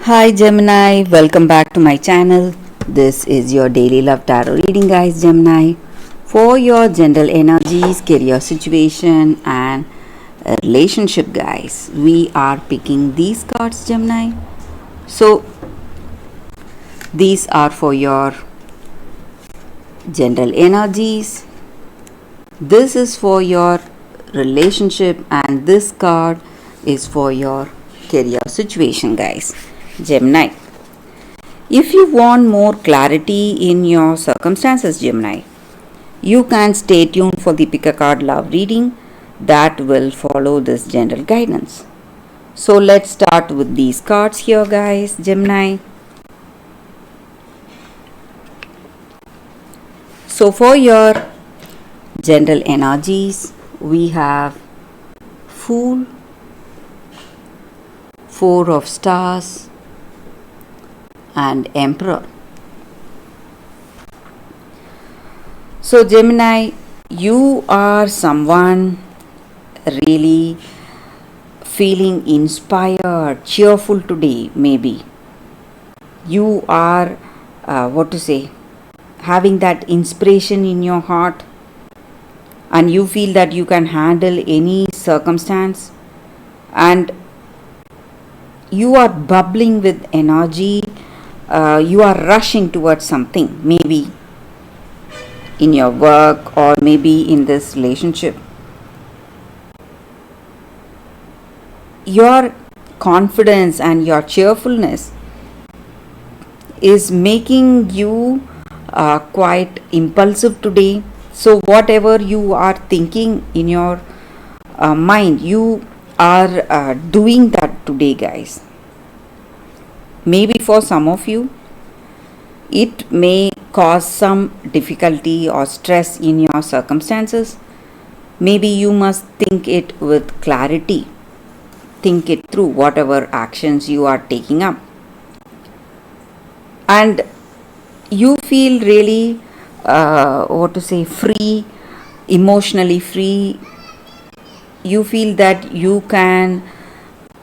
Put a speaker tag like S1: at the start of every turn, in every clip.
S1: Hi Gemini, welcome back to my channel. This is your daily love tarot reading, guys. Gemini, for your general energies, career situation, and relationship, guys. We are picking these cards, Gemini. So, these are for your general energies. This is for your relationship, and this card is for your career situation, guys. Gemini, if you want more clarity in your circumstances, Gemini, you can stay tuned for the pick a card love reading that will follow this general guidance. So let's start with these cards here, guys. Gemini. So for your general energies, we have Fool, Four of Stars, and Emperor. So Gemini, you are someone really feeling inspired, cheerful today. Maybe you are having that inspiration in your heart, and you feel that you can handle any circumstance, and you are bubbling with energy. You are rushing towards something, maybe in your work or maybe in this relationship. Your confidence and your cheerfulness is making you quite impulsive today. So whatever you are thinking in your mind, you are doing that today, guys. Maybe for some of you, it may cause some difficulty or stress in your circumstances. Maybe you must think it with clarity. Think it through, whatever actions you are taking up. And you feel really, free, emotionally free. You feel that you can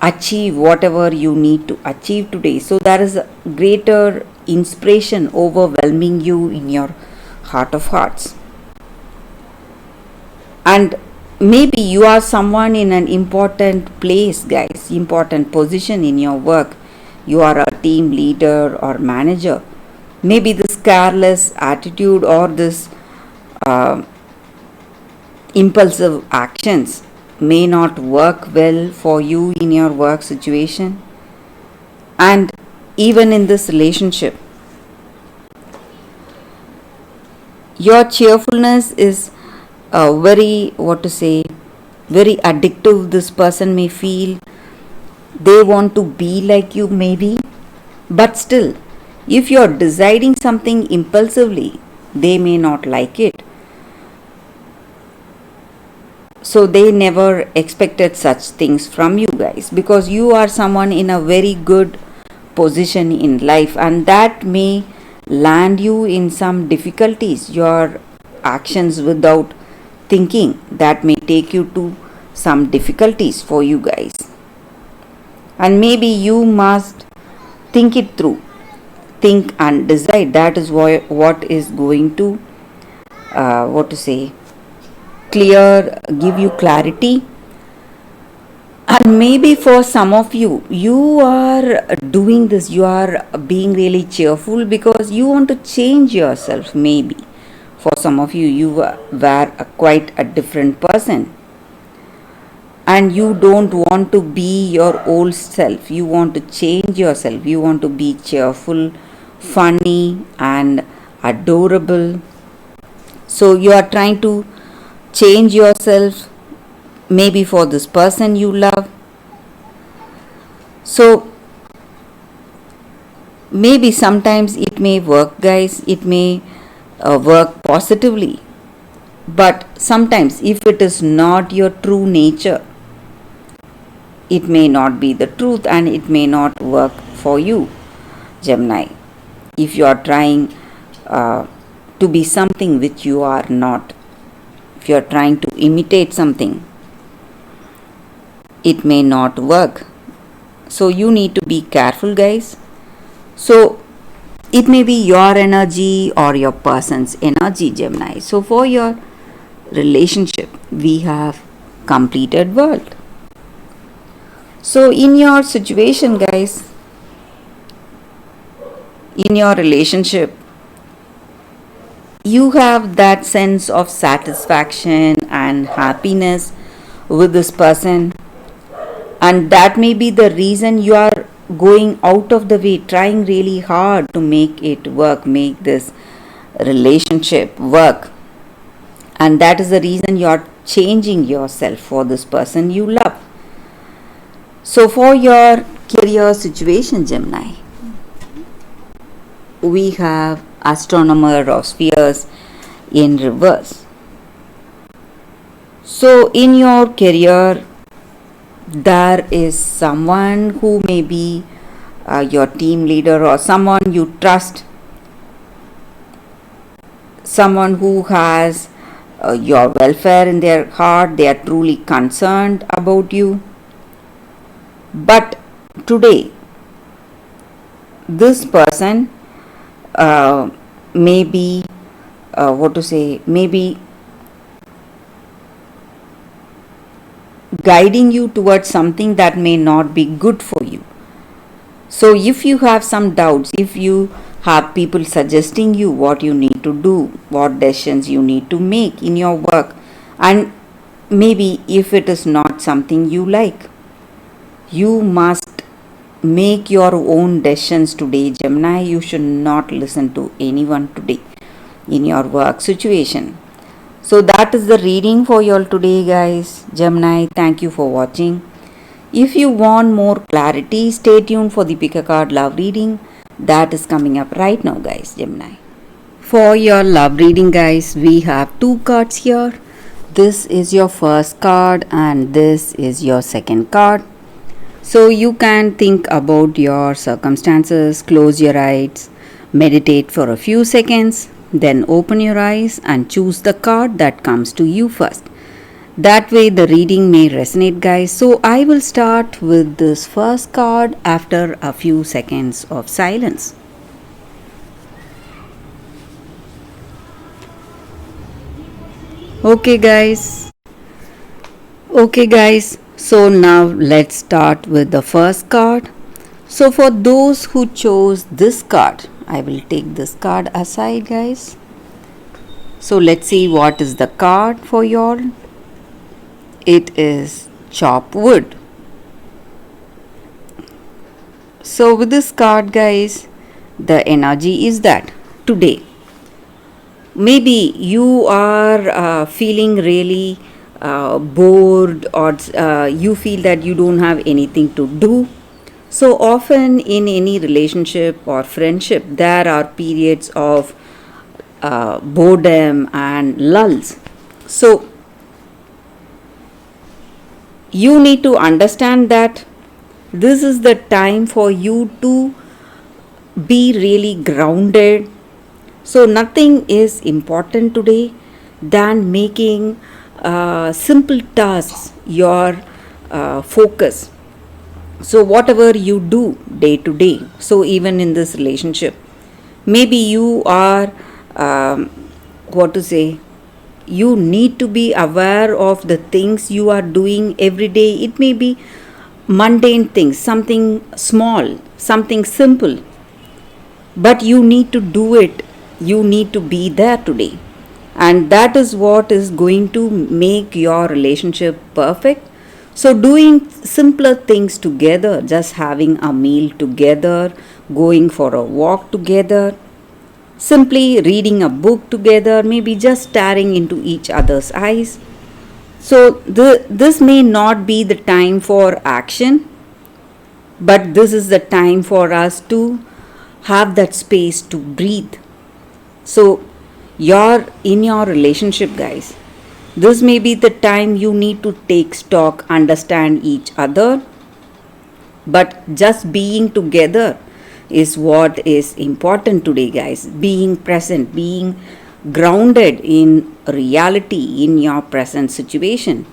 S1: achieve whatever you need to achieve today. So there is a greater inspiration overwhelming you in your heart of hearts. And maybe you are someone in an important place, guys, important position in your work. You are a team leader or manager. Maybe this careless attitude or this impulsive actions may not work well for you in your work situation, and even in this relationship. Your cheerfulness is very addictive. This person may feel they want to be like you, maybe, but still, if you're deciding something impulsively, they may not like it. So they never expected such things from you, guys, because you are someone in a very good position in life, and that may land you in some difficulties. Your actions without thinking, that may take you to some difficulties for you, guys. And maybe you must think it through. Think and decide. That is what is going to give you clarity. And maybe for some of you, you are doing this, you are being really cheerful because you want to change yourself. Maybe for some of you, you were quite a different person, and you don't want to be your old self. You want to change yourself. You want to be cheerful, funny, and adorable. So you are trying to change yourself, maybe for this person you love. So maybe sometimes it may work, guys. It may work positively, but sometimes if it is not your true nature, it may not be the truth, and it may not work for you, Gemini. If you are trying to be something which you are not, if you are trying to imitate something, it may not work. So you need to be careful, guys. So it may be your energy or your person's energy, Gemini. So for your relationship, we have completed world. So in your situation, guys, in your relationship, you have that sense of satisfaction and happiness with this person, and that may be the reason you are going out of the way, trying really hard to make it work, make this relationship work, and that is the reason you are changing yourself for this person you love. So for your career situation, Gemini, we have astronomer of spheres in reverse. So in your career, there is someone who may be your team leader or someone you trust, someone who has your welfare in their heart. They are truly concerned about you. But today, this person may be maybe guiding you towards something that may not be good for you. So if you have some doubts, if you have people suggesting you what you need to do, what decisions you need to make in your work, and maybe if it is not something you like, you must make your own decisions today, Gemini. You should not listen to anyone today in your work situation. So that is the reading for you all today, guys. Gemini, thank you for watching. If you want more clarity, stay tuned for the Pick a Card Love reading that is coming up right now, guys. Gemini. For your love reading, guys, we have two cards here. This is your first card and this is your second card. So you can think about your circumstances, close your eyes, meditate for a few seconds, then open your eyes and choose the card that comes to you first. That way the reading may resonate, guys. So I will start with this first card after a few seconds of silence. Okay guys. So now let's start with the first card. So for those who chose this card, I will take this card aside, guys. So let's see what is the card for y'all. It is chop wood. So with this card, guys, the energy is that today maybe you are feeling really bored, or you feel that you don't have anything to do. So often in any relationship or friendship, there are periods of boredom and lulls. So you need to understand that this is the time for you to be really grounded. So nothing is important today than making simple tasks your focus. So whatever you do day to day, so even in this relationship, maybe you are you need to be aware of the things you are doing every day. It may be mundane things, something small, something simple, but you need to do it. You need to be there today, and that is what is going to make your relationship perfect. So doing simpler things together, just having a meal together, going for a walk together, simply reading a book together, maybe just staring into each other's eyes. So this may not be the time for action, but this is the time for us to have that space to breathe. So you're in your relationship, guys. This may be the time you need to take stock, understand each other, but just being together is what is important today, guys. Being present, being grounded in reality in your present situation.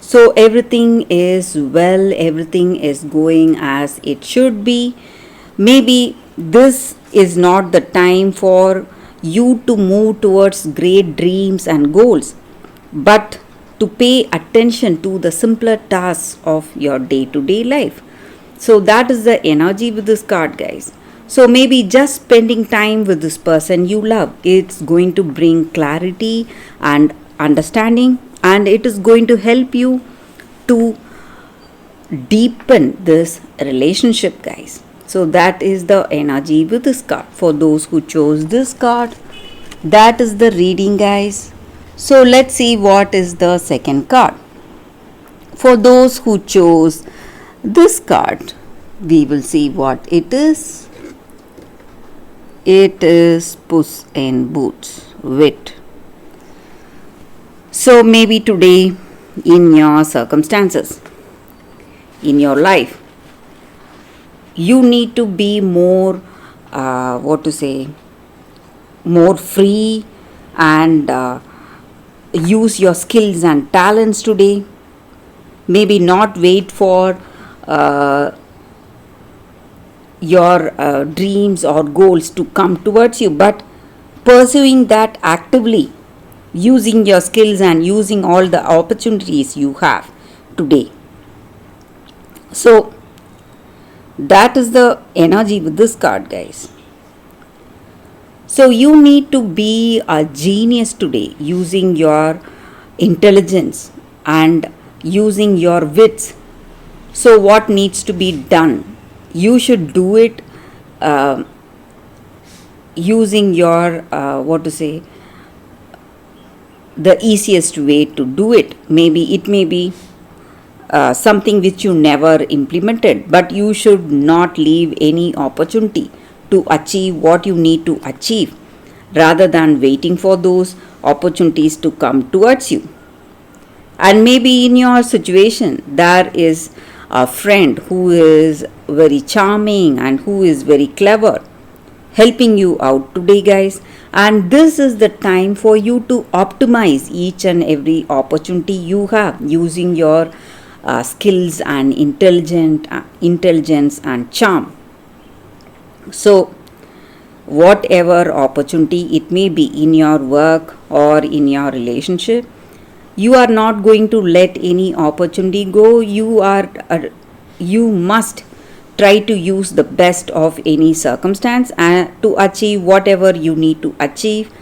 S1: So everything is well, everything is going as it should be. Maybe this is not the time for you to move towards great dreams and goals, but to pay attention to the simpler tasks of your day to day life. So that is the energy with this card, guys. So maybe just spending time with this person you love, it's going to bring clarity and understanding, and it is going to help you to deepen this relationship, guys. So that is the energy with this card. For those who chose this card, that is the reading, guys. So let's see what is the second card. For those who chose this card, we will see what it is. It is Puss in Boots, wit. So maybe today, in your circumstances, in your life, you need to be more, more free and use your skills and talents today. Maybe not wait for your dreams or goals to come towards you, but pursuing that actively, using your skills and using all the opportunities you have today. So that is the energy with this card, guys. So you need to be a genius today, using your intelligence and using your wits. So what needs to be done? You should do it using your the easiest way to do it. Maybe it may be something which you never implemented, but you should not leave any opportunity to achieve what you need to achieve, rather than waiting for those opportunities to come towards you. And maybe in your situation, there is a friend who is very charming and who is very clever, helping you out today, guys. And this is the time for you to optimize each and every opportunity you have, using your skills and intelligence and charm. So whatever opportunity it may be in your work or in your relationship, you are not going to let any opportunity go. You must try to use the best of any circumstance and to achieve whatever you need to achieve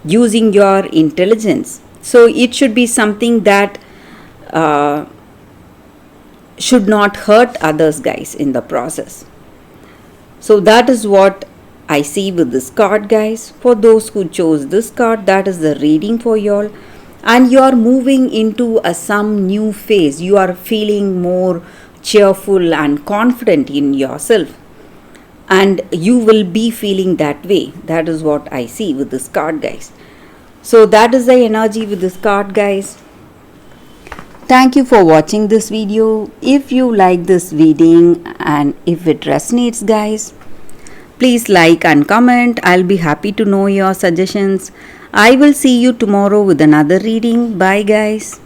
S1: using your intelligence. So it should be something that should not hurt others, guys, in the process. So that is what I see with this card, guys. For those who chose this card, that is the reading for y'all. And you are moving into some new phase. You are feeling more cheerful and confident in yourself, and you will be feeling that way. That is what I see with this card, guys. So that is the energy with this card, guys. Thank you for watching this video. If you like this reading and if it resonates, guys, please like and comment. I'll be happy to know your suggestions. I will see you tomorrow with another reading. Bye, guys.